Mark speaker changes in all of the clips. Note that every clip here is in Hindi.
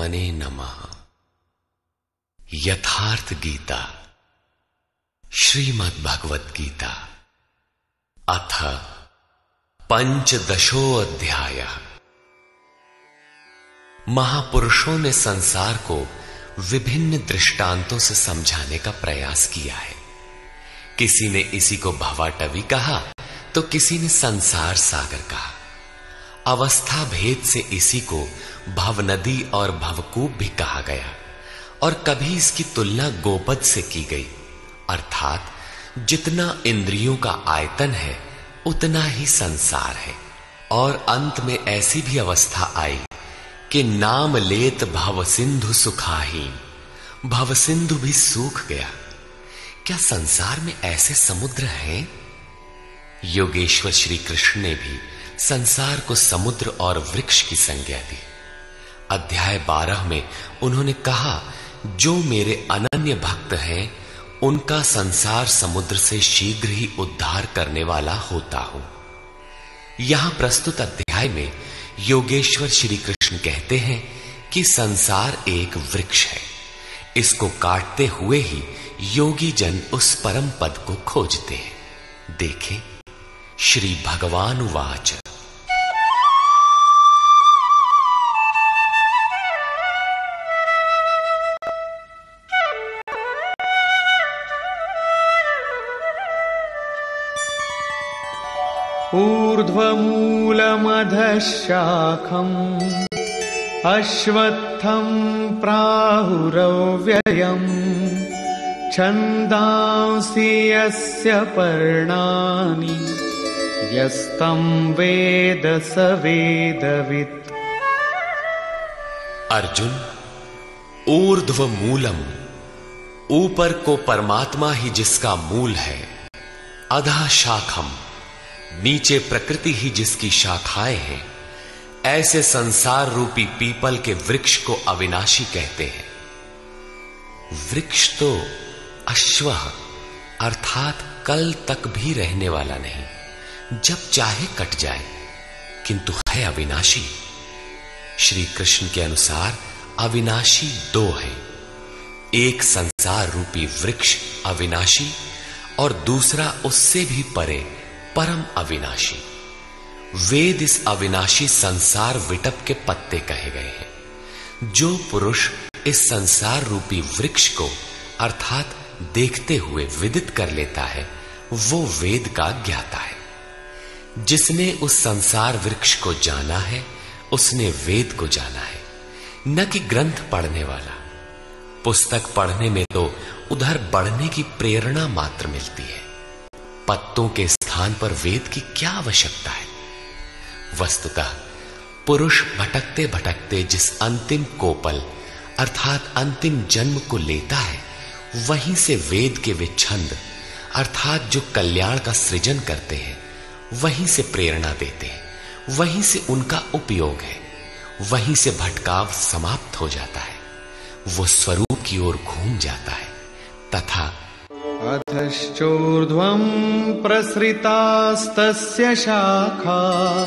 Speaker 1: परमात्मने नमः। यथार्थ गीता श्रीमद् भगवत गीता अथ पंचदशो अध्याय। महापुरुषों ने संसार को विभिन्न दृष्टांतों से समझाने का प्रयास किया है। किसी ने इसी को भवाटवी कहा तो किसी ने संसार सागर कहा। अवस्था भेद से इसी को भवनदी और भवकूप भी कहा गया और कभी इसकी तुलना गोपद से की गई, अर्थात जितना इंद्रियों का आयतन है उतना ही संसार है। और अंत में ऐसी भी अवस्था आई कि नाम लेत भव सिंधु सुखाहीन, भव सिंधु भी सूख गया। क्या संसार में ऐसे समुद्र हैं? योगेश्वर श्री कृष्ण ने भी संसार को समुद्र और वृक्ष की संज्ञा दी। अध्याय 12 में उन्होंने कहा, जो मेरे अनन्य भक्त हैं उनका संसार समुद्र से शीघ्र ही उद्धार करने वाला होता हूं। यहां प्रस्तुत अध्याय में योगेश्वर श्री कृष्ण कहते हैं कि संसार एक वृक्ष है। इसको काटते हुए ही योगी जन उस परम पद को खोजते हैं। देखें, श्री भगवान उवाच।
Speaker 2: ऊर्ध्वमूलमधः शाखम् अश्वत्थं प्राहुरव्ययम् छन्दांसि यस्य पर्णानि यस्तं वेद स वेदवित्।
Speaker 1: अर्जुन, ऊर्ध्व मूलम, ऊपर को परमात्मा ही जिसका मूल है, अधः शाखम, नीचे प्रकृति ही जिसकी शाखाएं हैं, ऐसे संसार रूपी पीपल के वृक्ष को अविनाशी कहते हैं। वृक्ष तो अश्व अर्थात कल तक भी रहने वाला नहीं, जब चाहे कट जाए, किंतु है अविनाशी। श्री कृष्ण के अनुसार अविनाशी दो हैं, एक संसार रूपी वृक्ष अविनाशी और दूसरा उससे भी परे परम अविनाशी। वेद इस अविनाशी संसार विटप के पत्ते कहे गए हैं। जो पुरुष इस संसार रूपी वृक्ष को अर्थात देखते हुए विदित कर लेता है, वो वेद का ज्ञाता है। जिसने उस संसार वृक्ष को जाना है उसने वेद को जाना है, न कि ग्रंथ पढ़ने वाला। पुस्तक पढ़ने में तो उधर बढ़ने की प्रेरणा मात्र मिलती है, पत्तों के स्थान पर वेद की क्या आवश्यकता है। वस्तुतः पुरुष भटकते भटकते जिस अंतिम कोपल अर्थात अंतिम जन्म को लेता है, वहीं से वेद के वे छंद अर्थात जो कल्याण का सृजन करते हैं, वहीं से प्रेरणा देते हैं, वहीं से उनका उपयोग है, वहीं से भटकाव समाप्त हो जाता है, वो स्वरूप की ओर घूम जाता है। तथा
Speaker 2: अधश्चोर्ध्वं प्रसृतास्तस्य शाखा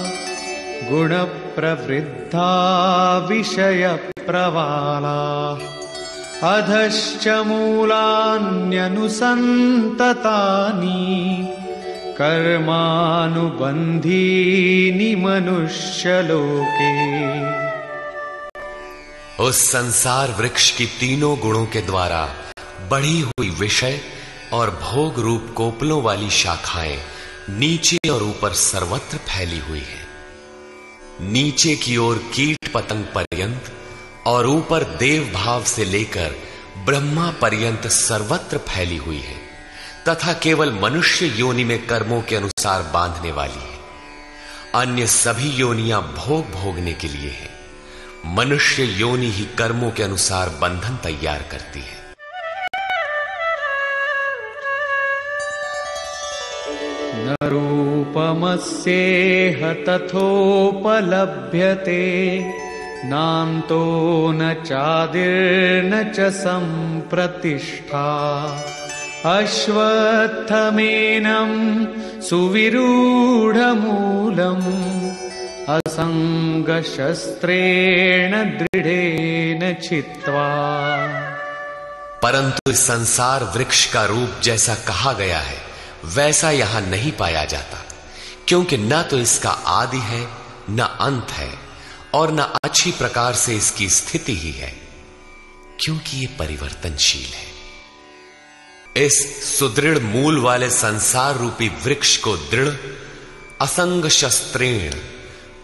Speaker 2: गुण प्रवृद्धा विषय प्रवाला अधश्च मूलान्यनुसन्ततानि कर्मानुबन्धीनि मनुष्यलोके।
Speaker 1: उस संसार वृक्ष की तीनों गुणों के द्वारा बढ़ी हुई विषय और भोग रूप कोपलों वाली शाखाएं नीचे और ऊपर सर्वत्र फैली हुई है। नीचे की ओर कीट पतंग पर्यंत और ऊपर देव भाव से लेकर ब्रह्मा पर्यंत सर्वत्र फैली हुई है, तथा केवल मनुष्य योनि में कर्मों के अनुसार बांधने वाली है। अन्य सभी योनियां भोग भोगने के लिए है। मनुष्य योनि ही कर्मों के अनुसार बंधन तैयार करती है।
Speaker 2: न रूपमस्येह तथोपलभ्यते नान्तो न चादिर्न च सम्प्रतिष्ठा अश्वत्थमेनं सुविरूढमूलम् असंगशस्त्रेण दृढ़ेन छित्त्वा।
Speaker 1: परंतु इस संसार वृक्ष का रूप जैसा कहा गया है वैसा यहां नहीं पाया जाता, क्योंकि न तो इसका आदि है न अंत है और न अच्छी प्रकार से इसकी स्थिति ही है, क्योंकि ये परिवर्तनशील है। इस सुदृढ़ मूल वाले संसार रूपी वृक्ष को दृढ़ असंग शस्त्रेण,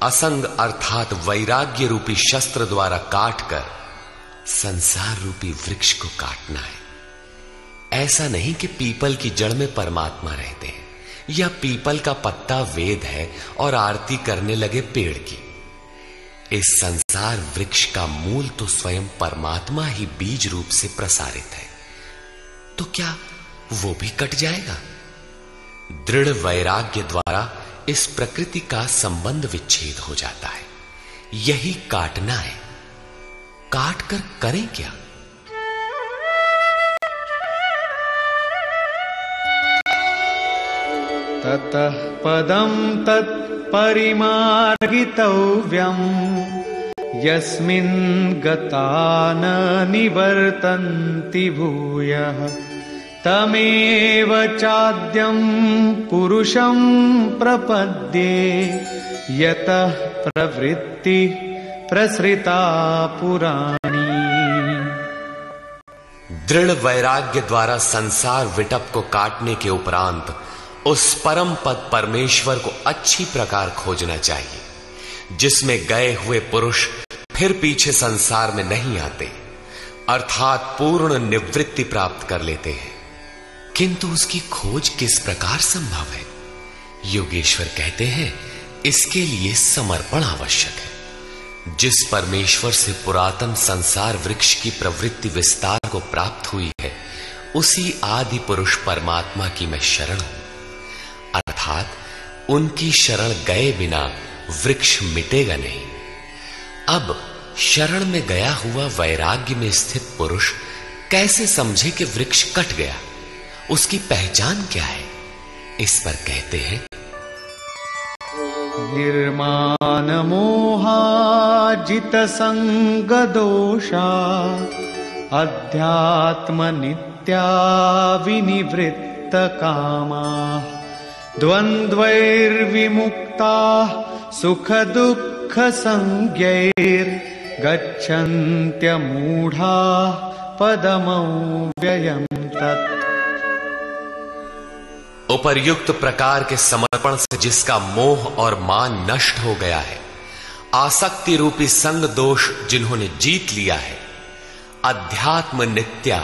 Speaker 1: असंग अर्थात वैराग्य रूपी शस्त्र द्वारा काटकर संसार रूपी वृक्ष को काटना है। ऐसा नहीं कि पीपल की जड़ में परमात्मा रहते हैं या पीपल का पत्ता वेद है और आरती करने लगे पेड़ की। इस संसार वृक्ष का मूल तो स्वयं परमात्मा ही बीज रूप से प्रसारित है, तो क्या वो भी कट जाएगा? दृढ़ वैराग्य द्वारा इस प्रकृति का संबंध विच्छेद हो जाता है। यही काटना है। काट कर करें क्या?
Speaker 2: ततः पदं तत्परिमार्गितव्यम् यस्मिन् गता न निवर्तन्ति भूयः तमेव चाद्यं पुरुषं प्रपद्ये यतः प्रवृत्ति प्रसृता पुराणी।
Speaker 1: दृढ़ वैराग्य द्वारा संसार विटप को काटने के उपरांत उस परम पद परमेश्वर को अच्छी प्रकार खोजना चाहिए, जिसमें गए हुए पुरुष फिर पीछे संसार में नहीं आते, अर्थात पूर्ण निवृत्ति प्राप्त कर लेते हैं। किंतु उसकी खोज किस प्रकार संभव है? योगेश्वर कहते हैं, इसके लिए समर्पण आवश्यक है। जिस परमेश्वर से पुरातन संसार वृक्ष की प्रवृत्ति विस्तार को प्राप्त हुई है, उसी आदि पुरुष परमात्मा की मैं शरण हूं, अर्थात उनकी शरण गए बिना वृक्ष मिटेगा नहीं। अब शरण में गया हुआ वैराग्य में स्थित पुरुष कैसे समझे कि वृक्ष कट गया? उसकी पहचान क्या है? इस पर कहते हैं,
Speaker 2: निर्माण मोहाजित संग दोषा अध्यात्म नित्या विनिवृत्त कामा द्वंद्वैर्विमुक्ता सुख दुःख संज्ञैर् गच्छन्त्यमूढ़ा पदमव्ययं तत्।
Speaker 1: उपर्युक्त प्रकार के समर्पण से जिसका मोह और मान नष्ट हो गया है, आसक्ति रूपी संग दोष जिन्होंने जीत लिया है, अध्यात्म नित्या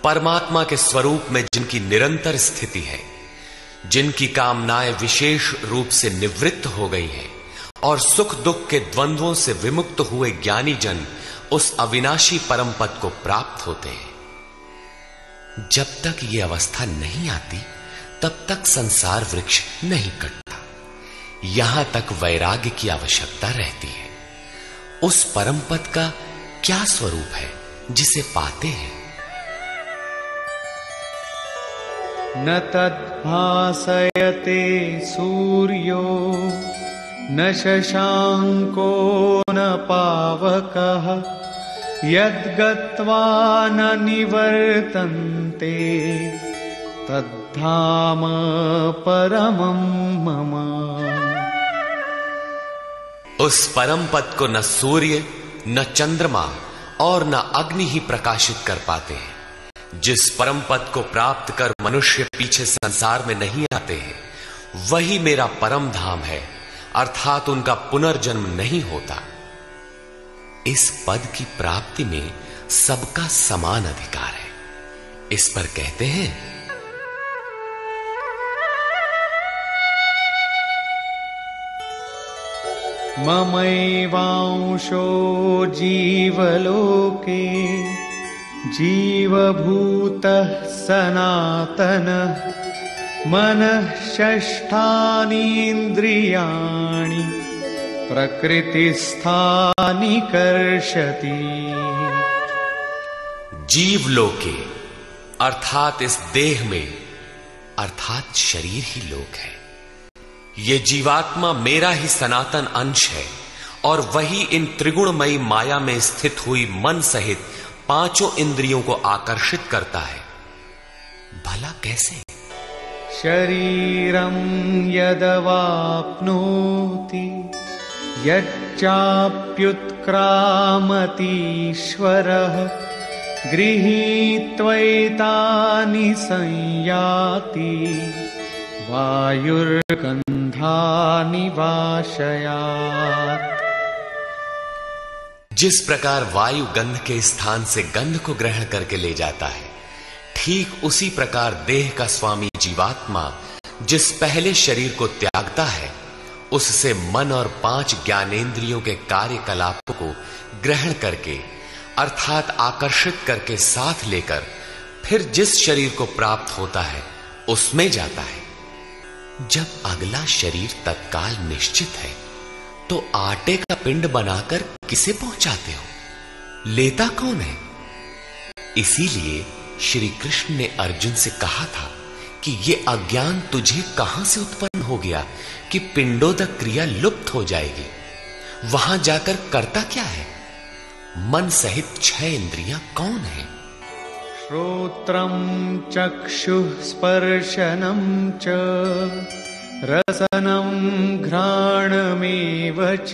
Speaker 1: परमात्मा के स्वरूप में जिनकी निरंतर स्थिति है, जिनकी कामनाएं विशेष रूप से निवृत्त हो गई हैं और सुख दुख के द्वंद्वों से विमुक्त हुए ज्ञानी जन उस अविनाशी परम पद को प्राप्त होते हैं। जब तक ये अवस्था नहीं आती तब तक संसार वृक्ष नहीं कटता। यहां तक वैराग्य की आवश्यकता रहती है। उस परम पद का क्या स्वरूप है जिसे पाते हैं?
Speaker 2: न तद्भासयते सूर्यो न शशांको न पावकः यद्गत्वा न निवर्तन्ते तद्धाम परमं मम।
Speaker 1: उस परम पद को न सूर्य न चंद्रमा और न अग्नि ही प्रकाशित कर पाते हैं। जिस परम पद को प्राप्त कर मनुष्य पीछे संसार में नहीं आते हैं, वही मेरा परम धाम है, अर्थात उनका पुनर्जन्म नहीं होता। इस पद की प्राप्ति में सबका समान अधिकार है। इस पर कहते हैं,
Speaker 2: ममैवांशो जीवलोके जीवभूतः सनातनः मनः षष्ठानीन्द्रियाणि प्रकृतिस्थानि कर्षति।
Speaker 1: जीवलोके अर्थात इस देह में, अर्थात शरीर ही लोक है। ये जीवात्मा मेरा ही सनातन अंश है और वही इन त्रिगुणमयी माया में स्थित हुई मन सहित पांचों इंद्रियों को आकर्षित करता है। भला कैसे?
Speaker 2: शरीरं यदवाप्नोति यच्चाप्युत्क्रामतीश्वरः गृहीत्वैतानि संयाति वायुर्गन्धानि वाशयात्।
Speaker 1: जिस प्रकार वायु गंध के स्थान से गंध को ग्रहण करके ले जाता है, ठीक उसी प्रकार देह का स्वामी जीवात्मा जिस पहले शरीर को त्यागता है, उससे मन और 5 ज्ञानेंद्रियों के कार्यकलापों को ग्रहण करके अर्थात आकर्षित करके साथ लेकर फिर जिस शरीर को प्राप्त होता है उसमें जाता है। जब अगला शरीर तत्काल निश्चित है तो आटे का पिंड बनाकर किसे पहुंचाते हो? लेता कौन है? इसीलिए श्री कृष्ण ने अर्जुन से कहा था कि ये अज्ञान तुझे कहां से उत्पन्न हो गया कि पिंडोदक क्रिया लुप्त हो जाएगी। वहां जाकर करता क्या है? मन सहित 6 इंद्रियां कौन है?
Speaker 2: श्रोत्रं चक्षुः स्पर्शनं च रसनं घ्राणमेव च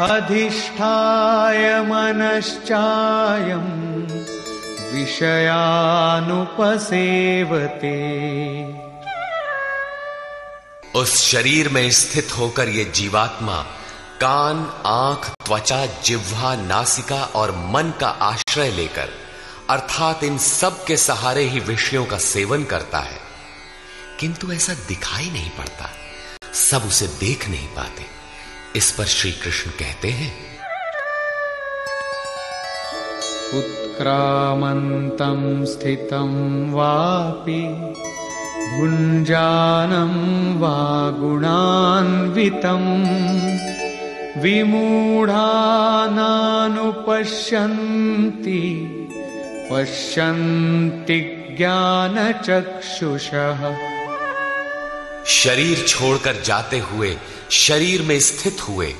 Speaker 2: अधिष्ठाय मनश्चायं विषयानुपसेवते।
Speaker 1: उस शरीर में स्थित होकर ये जीवात्मा कान, आंख, त्वचा, जिह्वा, नासिका और मन का आश्रय लेकर अर्थात इन सब के सहारे ही विषयों का सेवन करता है, किंतु ऐसा दिखाई नहीं पड़ता, सब उसे देख नहीं पाते। इस पर श्री कृष्ण कहते हैं,
Speaker 2: उत्क्रामन्तं स्थितं वापि भुञ्जानं वा गुणान्वितं विमूढानानुपश्यन्ति पश्यन्ति ज्ञानचक्षुषः।
Speaker 1: शरीर छोड़कर जाते हुए, शरीर में स्थित हुए,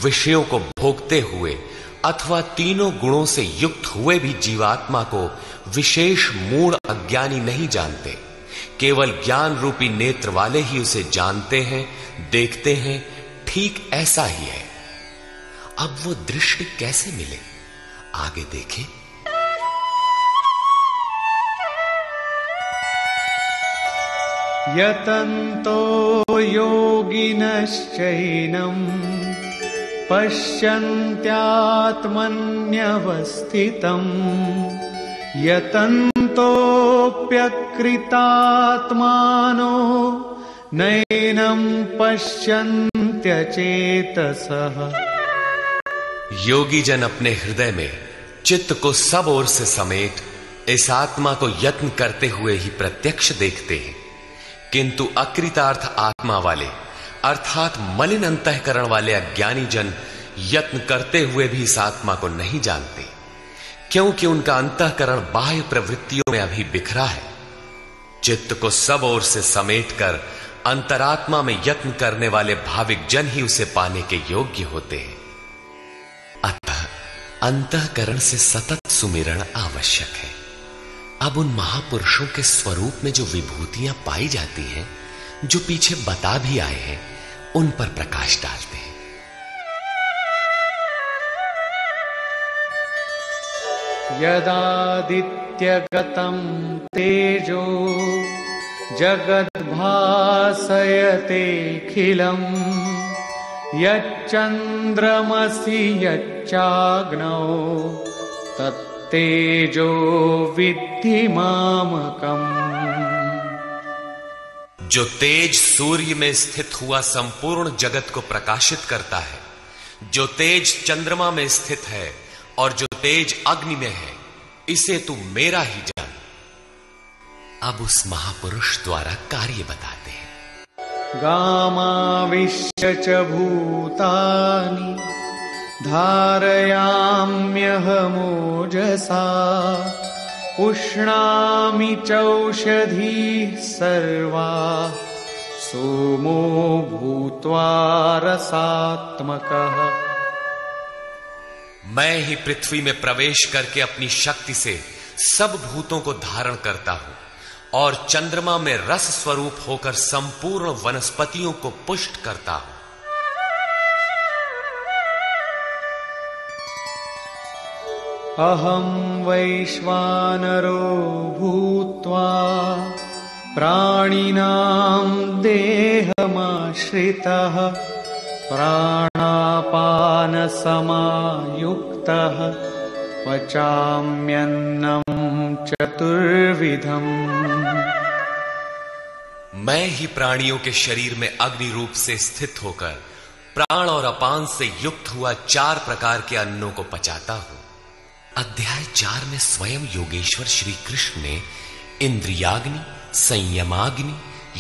Speaker 1: विषयों को भोगते हुए अथवा तीनों गुणों से युक्त हुए भी जीवात्मा को विशेष मूढ़ अज्ञानी नहीं जानते। केवल ज्ञान रूपी नेत्र वाले ही उसे जानते हैं, देखते हैं। ठीक ऐसा ही है। अब वो दृष्टि कैसे मिले? आगे देखें।
Speaker 2: यतन्तो योगिनश्चैनं पश्यन्त्यात्मन्यवस्थितं यतन्तोऽप्यकृतात्मानो नैनं पश्यन्त्यचेतसः।
Speaker 1: योगी जन अपने हृदय में चित्त को सब ओर से समेट इस आत्मा को यत्न करते हुए ही प्रत्यक्ष देखते हैं, किंतु अकृतार्थ आत्मा वाले अर्थात मलिन अंतःकरण वाले अज्ञानी जन यत्न करते हुए भी इस आत्मा को नहीं जानते, क्योंकि उनका अंतःकरण बाह्य प्रवृत्तियों में अभी बिखरा है। चित्त को सब ओर से समेटकर अंतरात्मा में यत्न करने वाले भाविक जन ही उसे पाने के योग्य होते हैं। अतः अंतःकरण से सतत सुमिरण आवश्यक है। अब उन महापुरुषों के स्वरूप में जो विभूतियां पाई जाती हैं, जो पीछे बता भी आए हैं, उन पर प्रकाश डालते हैं।
Speaker 2: यदादित्यगतं तेजो जगद्भासयतेऽखिलं यच्चन्द्रमसि यच्चाग्नौ तत्तेजो विद्धि मामकम्।
Speaker 1: जो तेज सूर्य में स्थित हुआ संपूर्ण जगत को प्रकाशित करता है, जो तेज चंद्रमा में स्थित है और जो तेज अग्नि में है, इसे तू मेरा ही जान। अब उस महापुरुष द्वारा कार्य बताते हैं।
Speaker 2: गामाविश्य च भूतानि धारयाम्यहमोजसा उष्णामि चौषधीः सर्वा सोमो भूत्वा रसात्मकः।
Speaker 1: मैं ही पृथ्वी में प्रवेश करके अपनी शक्ति से सब भूतों को धारण करता हूं और चंद्रमा में रस स्वरूप होकर संपूर्ण वनस्पतियों को पुष्ट करता हूं।
Speaker 2: अहं वैश्वानरो भूत्वा प्राणिनां देहमाश्रितः प्राणापानसमायुक्तः पचाम्यन्नं चतुर्विधम्।
Speaker 1: मैं ही प्राणियों के शरीर में अग्नि रूप से स्थित होकर प्राण और अपान से युक्त हुआ 4 प्रकार के अन्नों को पचाता हूं। अध्याय 4 में स्वयं योगेश्वर श्री कृष्ण ने इंद्रियाग्नि, संयमाग्नि,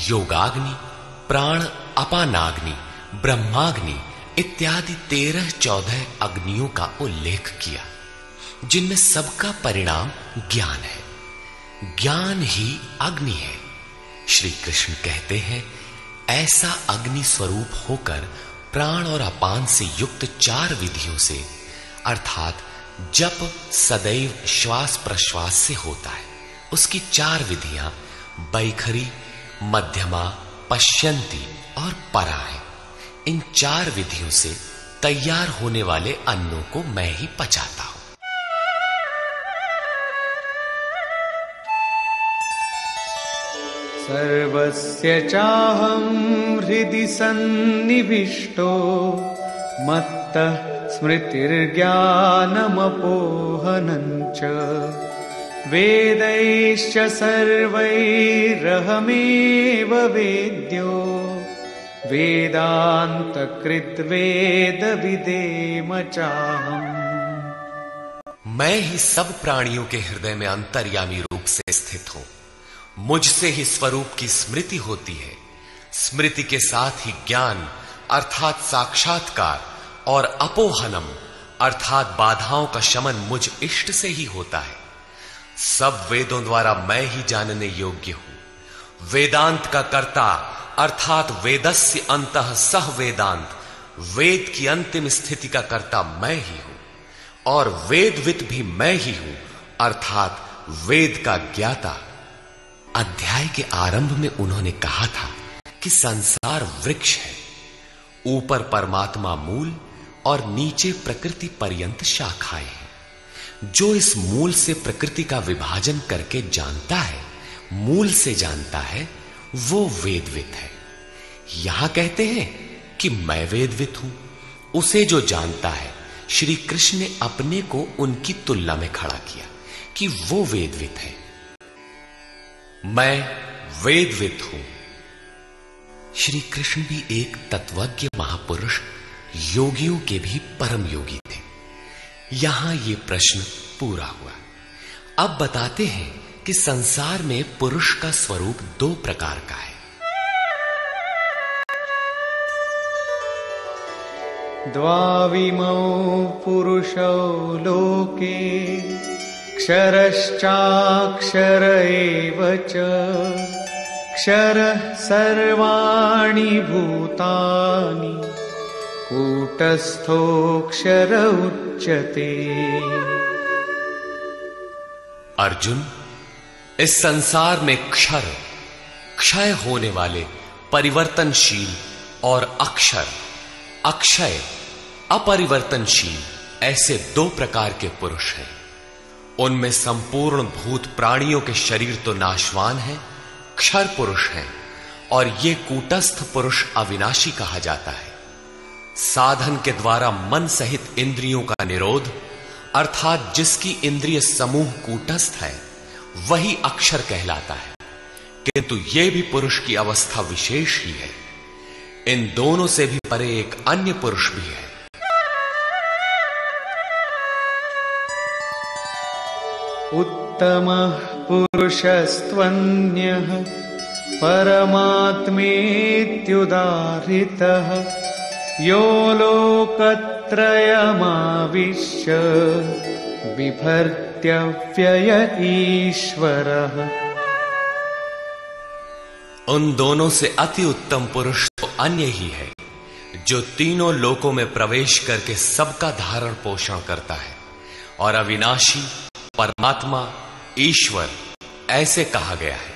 Speaker 1: योगाग्नि, प्राण अपानाग्नि, ब्रह्माग्नि इत्यादि 13-14 अग्नियों का उल्लेख किया, जिनमें सबका परिणाम ज्ञान है। ज्ञान ही अग्नि है। श्री कृष्ण कहते हैं, ऐसा अग्नि स्वरूप होकर प्राण और अपान से युक्त 4 विधियों से, अर्थात जप सदैव श्वास प्रश्वास से होता है, उसकी 4 विधियां बैखरी, मध्यमा, पश्यंती और परा है। इन 4 विधियों से तैयार होने वाले अन्नों को मैं ही पचाता हूं।
Speaker 2: सर्वस्य चाहं हृदि सन्निविष्टो मत्तः स्मृतिर्ज्ञानमपोहनं च वेदैश्च सर्वैरहमेव वेद्यो वेदान्तकृद्वेदविदेम चाहम्।
Speaker 1: मैं ही सब प्राणियों के हृदय में अंतर्यामी रूप से स्थित हूं। मुझसे ही स्वरूप की स्मृति होती है। स्मृति के साथ ही ज्ञान अर्थात साक्षात्कार और अपोहनम अर्थात बाधाओं का शमन मुझ इष्ट से ही होता है। सब वेदों द्वारा मैं ही जानने योग्य हूं। वेदांत का कर्ता अर्थात वेदस्य अंतः सह वेदांत, वेद की अंतिम स्थिति का कर्ता मैं ही हूं और वेदविद भी मैं ही हूं अर्थात वेद का ज्ञाता। अध्याय के आरंभ में उन्होंने कहा था कि संसार वृक्ष है, ऊपर परमात्मा मूल और नीचे प्रकृति पर्यंत शाखाएं हैं। जो इस मूल से प्रकृति का विभाजन करके जानता है, मूल से जानता है, वो वेदविद है। यहां कहते हैं कि मैं वेदविद हूं। उसे जो जानता है, श्री कृष्ण ने अपने को उनकी तुलना में खड़ा किया कि वो वेदविद है। मैं वेदविद हूं। श्री कृष्ण भी एक तत्वज्ञ महापुरुष, योगियों के भी परम योगी थे। यहां ये प्रश्न पूरा हुआ। अब बताते हैं कि संसार में पुरुष का स्वरूप 2 प्रकार का है।
Speaker 2: द्वाविमौ पुरुषौ लोके क्षरश्चाक्षर एव च क्षरः सर्वाणि भूतानि कूटस्थोऽक्षर उच्यते।
Speaker 1: अर्जुन, इस संसार में क्षर, क्षय होने वाले, परिवर्तनशील और अक्षर, अक्षय, अपरिवर्तनशील, ऐसे 2 प्रकार के पुरुष हैं। उनमें संपूर्ण भूत प्राणियों के शरीर तो नाशवान हैं, क्षर पुरुष हैं, और ये कूटस्थ पुरुष अविनाशी कहा जाता है। साधन के द्वारा मन सहित इंद्रियों का निरोध अर्थात जिसकी इंद्रिय समूह कूटस्थ है, वही अक्षर कहलाता है। किंतु यह भी पुरुष की अवस्था विशेष ही है। इन दोनों से भी परे एक अन्य पुरुष भी है।
Speaker 2: उत्तमः पुरुषस्त्वन्यः परमात्मेत्युदाहृतः यो लोकत्रयमाविश्य बिभर्त्यव्यय ईश्वरः।
Speaker 1: उन दोनों से अति उत्तम पुरुष तो अन्य ही है, जो तीनों लोकों में प्रवेश करके सबका धारण पोषण करता है। और अविनाशी, परमात्मा, ईश्वर ऐसे कहा गया है।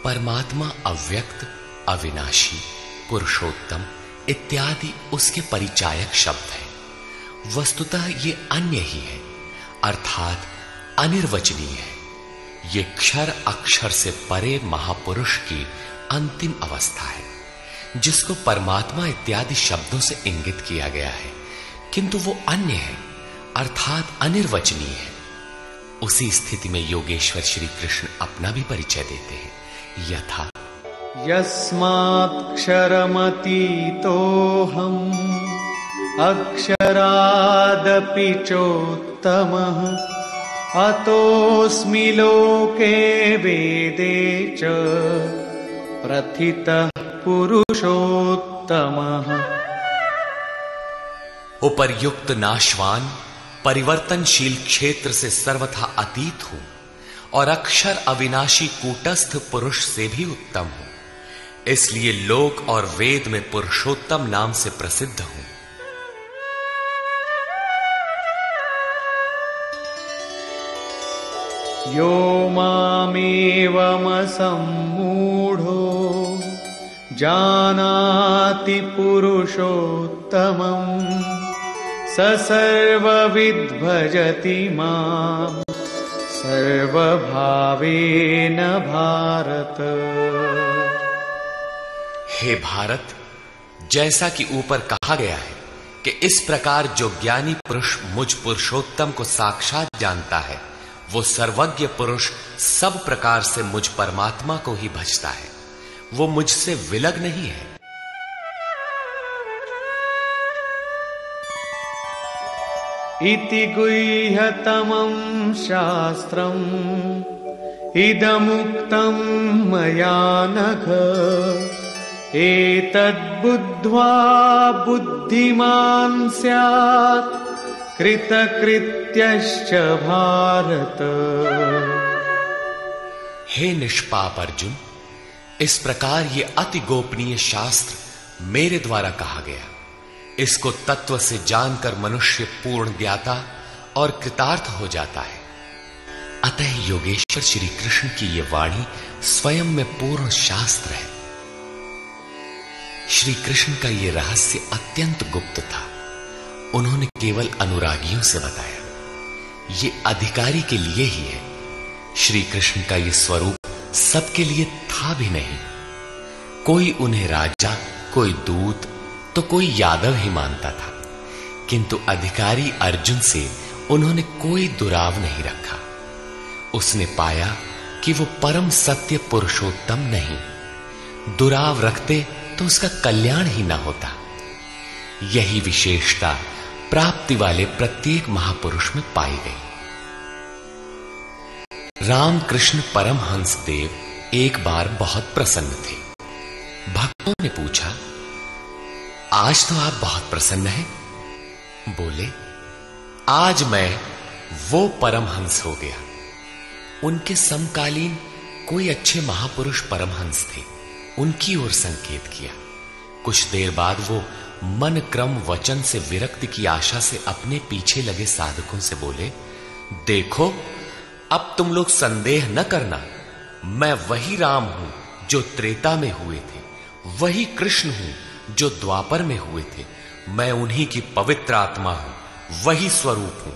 Speaker 1: परमात्मा अव्यक्त, अविनाशी, पुरुषोत्तम इत्यादि उसके परिचायक शब्द हैं। वस्तुतः ये अन्य ही है, अर्थात अनिर्वचनीय है। ये क्षर अक्षर से परे महापुरुष की अंतिम अवस्था है, जिसको परमात्मा इत्यादि शब्दों से इंगित किया गया है, किंतु वो अन्य है, अर्थात अनिर्वचनीय है। उसी स्थिति में योगेश्वर श्री कृष्ण अपना भी परिचय देते हैं, यथा
Speaker 2: यस्मात् क्षरमतीतोऽहम् अक्षरादपि चोत्तमः अतोऽस्मि लोके वेदे च प्रथितः पुरुषोत्तमः।
Speaker 1: उपर्युक्त नाशवान परिवर्तनशील क्षेत्र से सर्वथा अतीत हूं और अक्षर अविनाशी कूटस्थ पुरुष से भी उत्तम हूं, इसलिए लोक और वेद में पुरुषोत्तम नाम से प्रसिद्ध हूं।
Speaker 2: यो मामेवमसम्मूढो जानाति पुरुषोत्तमम् स सर्वविद् भजति माम् सर्वभावेन भारत।
Speaker 1: हे भारत, जैसा कि ऊपर कहा गया है कि इस प्रकार जो ज्ञानी पुरुष मुझ पुरुषोत्तम को साक्षात जानता है, वो सर्वज्ञ पुरुष सब प्रकार से मुझ परमात्मा को ही भजता है। वो मुझसे विलग नहीं है।
Speaker 2: इति गुह्यतमं शास्त्रम् इदमुक्तं मया नघ एतद्बुद्ध्वा बुद्धिमान् स्यात् कृतकृत्यश्च भारत।
Speaker 1: हे निष्पाप अर्जुन, इस प्रकार ये अति गोपनीय शास्त्र मेरे द्वारा कहा गया। इसको तत्व से जानकर मनुष्य पूर्ण ज्ञाता और कृतार्थ हो जाता है। अतः योगेश्वर श्री कृष्ण की ये वाणी स्वयं में पूर्ण शास्त्र है। श्री कृष्ण का ये रहस्य अत्यंत गुप्त था। उन्होंने केवल अनुरागियों से बताया। ये अधिकारी के लिए ही है। श्री कृष्ण का ये स्वरूप सबके लिए था भी नहीं। कोई उन्हें राजा, कोई दूत, तो कोई यादव ही मानता था, किंतु अधिकारी अर्जुन से उन्होंने कोई दुराव नहीं रखा। उसने पाया कि वो परम सत्य पुरुषोत्तम नहीं। दुराव रखते तो उसका कल्याण ही ना होता। यही विशेषता प्राप्ति वाले प्रत्येक महापुरुष में पाई गई। रामकृष्ण परमहंस देव एक बार बहुत प्रसन्न थे। भक्तों ने पूछा, आज तो आप बहुत प्रसन्न हैं? बोले, आज मैं वो परमहंस हो गया। उनके समकालीन कोई अच्छे महापुरुष परमहंस थे, उनकी ओर संकेत किया। कुछ देर बाद वो मन क्रम वचन से विरक्ति की आशा से अपने पीछे लगे साधकों से बोले, देखो, अब तुम लोग संदेह न करना, मैं वही राम हूं जो त्रेता में हुए थे, वही कृष्ण हूं जो द्वापर में हुए थे। मैं उन्हीं की पवित्र आत्मा हूं, वही स्वरूप हूं।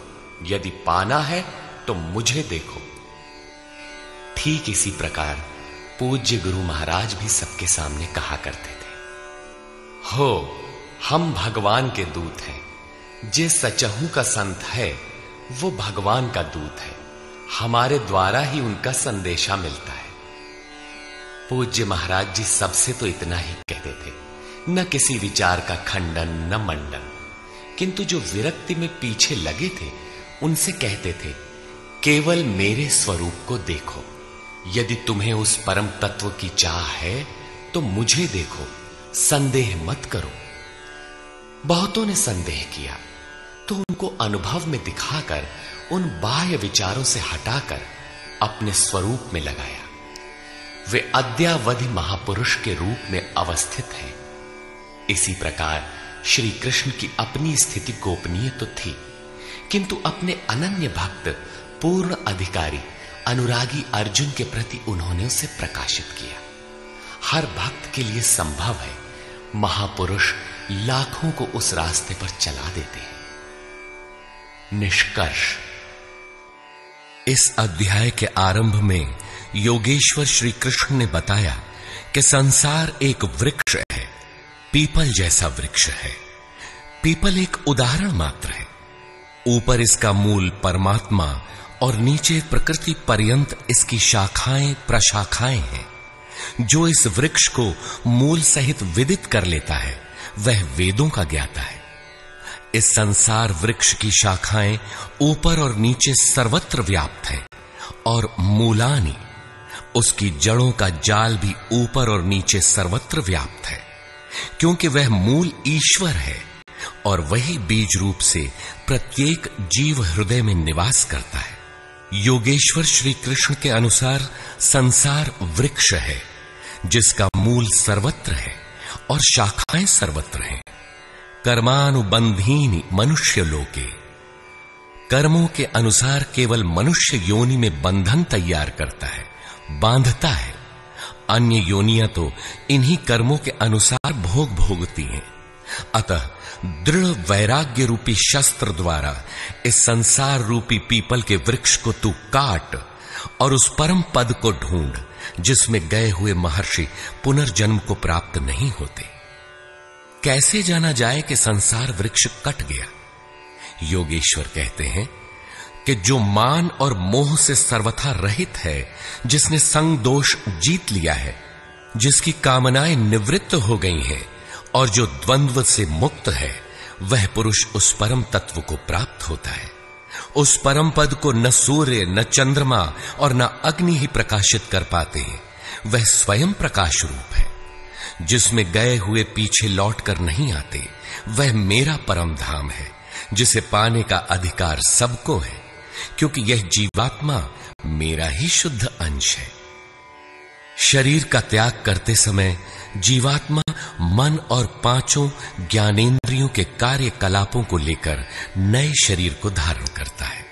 Speaker 1: यदि पाना है तो मुझे देखो। ठीक इसी प्रकार पूज्य गुरु महाराज भी सबके सामने कहा करते थे, हो, हम भगवान के दूत हैं। जे सचहू का संत है वो भगवान का दूत है। हमारे द्वारा ही उनका संदेशा मिलता है। पूज्य महाराज जी सबसे तो इतना ही कहते थे, न किसी विचार का खंडन न मंडन, किंतु जो विरक्ति में पीछे लगे थे उनसे कहते थे, केवल मेरे स्वरूप को देखो। यदि तुम्हें उस परम तत्व की चाह है तो मुझे देखो, संदेह मत करो। बहुतों ने संदेह किया तो उनको अनुभव में दिखाकर उन बाह्य विचारों से हटाकर अपने स्वरूप में लगाया। वे अद्यावधि महापुरुष के रूप में अवस्थित हैं। इसी प्रकार श्री कृष्ण की अपनी स्थिति गोपनीय तो थी, किंतु अपने अनन्य भक्त पूर्ण अधिकारी अनुरागी अर्जुन के प्रति उन्होंने उसे प्रकाशित किया। हर भक्त के लिए संभव है, महापुरुष लाखों को उस रास्ते पर चला देते हैं। निष्कर्ष, इस अध्याय के आरंभ में योगेश्वर श्री कृष्ण ने बताया कि संसार एक वृक्ष है, पीपल जैसा वृक्ष है। पीपल एक उदाहरण मात्र है। ऊपर इसका मूल परमात्मा और नीचे प्रकृति पर्यंत इसकी शाखाएं प्रशाखाएं हैं। जो इस वृक्ष को मूल सहित विदित कर लेता है वह वेदों का ज्ञाता है। इस संसार वृक्ष की शाखाएं ऊपर और नीचे सर्वत्र व्याप्त हैं और मूलानि, उसकी जड़ों का जाल भी ऊपर और नीचे सर्वत्र व्याप्त है, क्योंकि वह मूल ईश्वर है और वही बीज रूप से प्रत्येक जीव हृदय में निवास करता है। योगेश्वर श्री कृष्ण के अनुसार संसार वृक्ष है जिसका मूल सर्वत्र है और शाखाएं सर्वत्र हैं। कर्मानुबंधीनि मनुष्य लोके, कर्मों के अनुसार केवल मनुष्य योनि में बंधन तैयार करता है, बांधता है। अन्य योनियां तो इन्हीं कर्मों के अनुसार भोग भोगती हैं। अतः दृढ़ वैराग्य रूपी शस्त्र द्वारा इस संसार रूपी पीपल के वृक्ष को तू काट और उस परम पद को ढूंढ जिसमें गए हुए महर्षि पुनर्जन्म को प्राप्त नहीं होते। कैसे जाना जाए कि संसार वृक्ष कट गया? योगेश्वर कहते हैं कि जो मान और मोह से सर्वथा रहित है, जिसने संग दोष जीत लिया है, जिसकी कामनाएं निवृत्त हो गई हैं और जो द्वंद्व से मुक्त है, वह पुरुष उस परम तत्व को प्राप्त होता है। उस परम पद को न सूर्य, न चंद्रमा और न अग्नि ही प्रकाशित कर पाते हैं। वह स्वयं प्रकाश रूप है, जिसमें गए हुए पीछे लौटकर नहीं आते। वह मेरा परम धाम है, जिसे पाने का अधिकार सबको है, क्योंकि यह जीवात्मा मेरा ही शुद्ध अंश है। शरीर का त्याग करते समय जीवात्मा मन और पांचों ज्ञानेंद्रियों के कार्यकलापों को लेकर नए शरीर को धारण करता है।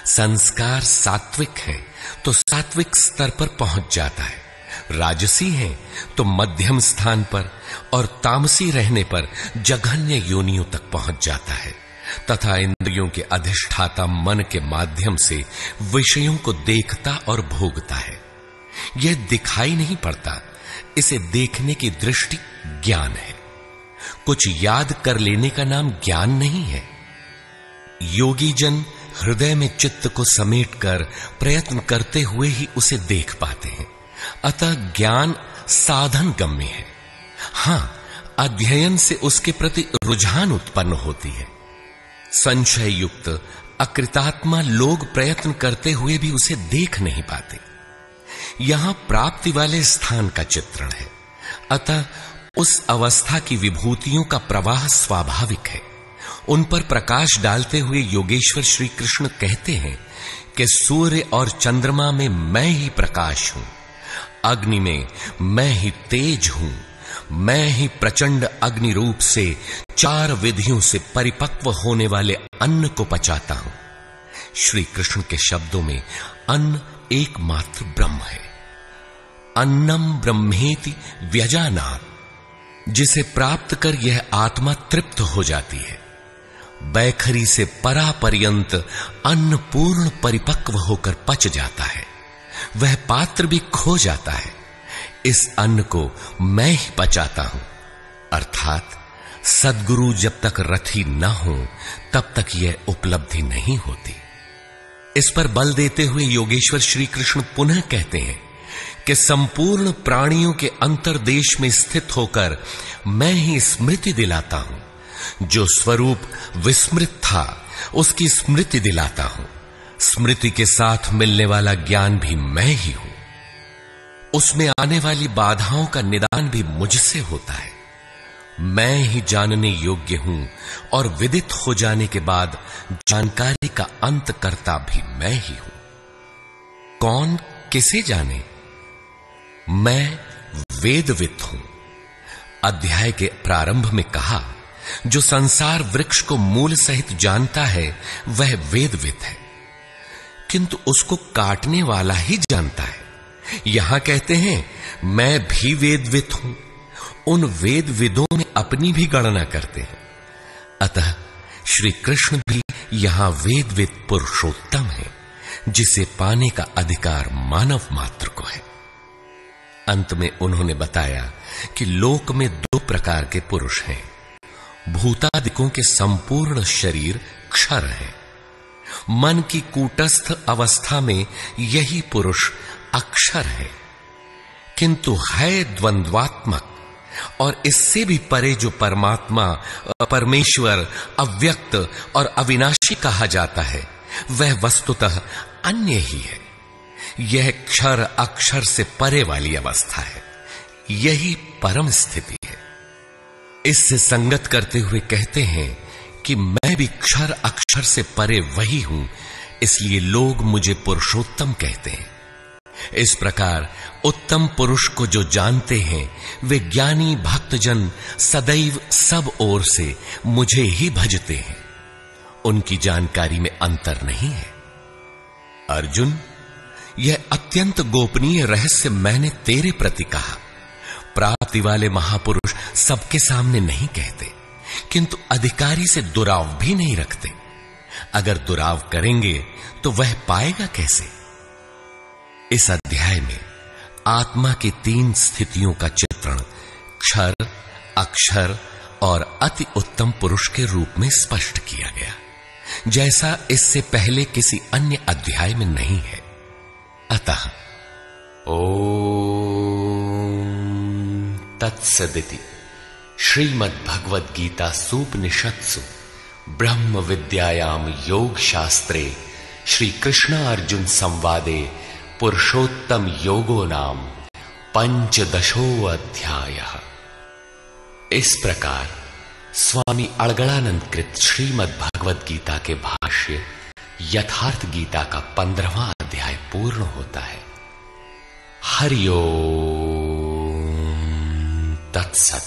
Speaker 1: संस्कार सात्विक है तो सात्विक स्तर पर पहुंच जाता है, राजसी है तो मध्यम स्थान पर और तामसी रहने पर जघन्य योनियों तक पहुंच जाता है तथा इंद्रियों के अधिष्ठाता मन के माध्यम से विषयों को देखता और भोगता है। यह दिखाई नहीं पड़ता, इसे देखने की दृष्टि ज्ञान है। कुछ याद कर लेने का नाम ज्ञान नहीं है। योगी जन हृदय में चित्त को समेटकर प्रयत्न करते हुए ही उसे देख पाते हैं। अतः ज्ञान साधन गम्य है। हां, अध्ययन से उसके प्रति रुझान उत्पन्न होती है। संशय युक्त अकृतात्मा लोग प्रयत्न करते हुए भी उसे देख नहीं पाते। यहां प्राप्ति वाले स्थान का चित्रण है। अतः उस अवस्था की विभूतियों का प्रवाह स्वाभाविक है। उन पर प्रकाश डालते हुए योगेश्वर श्री कृष्ण कहते हैं कि सूर्य और चंद्रमा में मैं ही प्रकाश हूं, अग्नि में मैं ही तेज हूं, मैं ही प्रचंड अग्नि रूप से 4 विधियों से परिपक्व होने वाले अन्न को पचाता हूं। श्री कृष्ण के शब्दों में अन्न एकमात्र ब्रह्म है। अन्नम ब्रह्मेति व्यजानात्, जिसे प्राप्त कर यह आत्मा तृप्त हो जाती है। बैखरी से परा पर्यंत अन्न पूर्ण परिपक्व होकर पच जाता है, वह पात्र भी खो जाता है। इस अन्न को मैं ही पचाता हूं, अर्थात सद्गुरु जब तक रथी न हो तब तक यह उपलब्धि नहीं होती। इस पर बल देते हुए योगेश्वर श्री कृष्ण पुनः कहते हैं कि संपूर्ण प्राणियों के अंतर्देश में स्थित होकर मैं ही स्मृति दिलाता हूं। जो स्वरूप विस्मृत था उसकी स्मृति दिलाता हूं। स्मृति के साथ मिलने वाला ज्ञान भी मैं ही हूं। उसमें आने वाली बाधाओं का निदान भी मुझसे होता है। मैं ही जानने योग्य हूं और विदित हो जाने के बाद जानकारी का अंत करता भी मैं ही हूं। कौन किसे जाने? मैं वेदविद हूं। अध्याय के प्रारंभ में कहा, जो संसार वृक्ष को मूल सहित जानता है वह वेदविद है, किंतु उसको काटने वाला ही जानता है। यहां कहते हैं मैं भी वेदविद हूं। उन वेदविदों में अपनी भी गणना करते हैं। अतः श्री कृष्ण भी यहां वेदविद पुरुषोत्तम है, जिसे पाने का अधिकार मानव मात्र को है। अंत में उन्होंने बताया कि लोक में दो प्रकार के पुरुष हैं। भूतादिकों के संपूर्ण शरीर क्षर है। मन की कूटस्थ अवस्था में यही पुरुष अक्षर है, किंतु है द्वंद्वात्मक और इससे भी परे जो परमात्मा, परमेश्वर, अव्यक्त और अविनाशी कहा जाता है, वह वस्तुतः अन्य ही है। यह क्षर अक्षर से परे वाली अवस्था है। यही परम स्थिति है। इससे संगत करते हुए कहते हैं कि मैं भी क्षर अक्षर से परे वही हूं, इसलिए लोग मुझे पुरुषोत्तम कहते हैं। इस प्रकार उत्तम पुरुष को जो जानते हैं, वे ज्ञानी भक्तजन सदैव सब ओर से मुझे ही भजते हैं। उनकी जानकारी में अंतर नहीं है। अर्जुन, यह अत्यंत गोपनीय रहस्य मैंने तेरे प्रति कहा। प्राप्ति वाले महापुरुष सबके सामने नहीं कहते, किंतु अधिकारी से दुराव भी नहीं रखते। अगर दुराव करेंगे तो वह पाएगा कैसे? इस अध्याय में आत्मा की 3 स्थितियों का चित्रण क्षर, अक्षर और अति उत्तम पुरुष के रूप में स्पष्ट किया गया, जैसा इससे पहले किसी अन्य अध्याय में नहीं है। अतः ओम तत्सदिति श्रीमद्भगवद गीता सूपनिषत्सु ब्रह्म विद्यायाम योग शास्त्रे श्री कृष्ण अर्जुन संवादे पुरुषोत्तम योगो नाम 15वां अध्याय। इस प्रकार स्वामी अड़गड़ानंद कृत श्रीमद्भगवद गीता के भाष्य यथार्थ गीता का 15वां अध्याय पूर्ण होता है। हरि ओम तत्सत।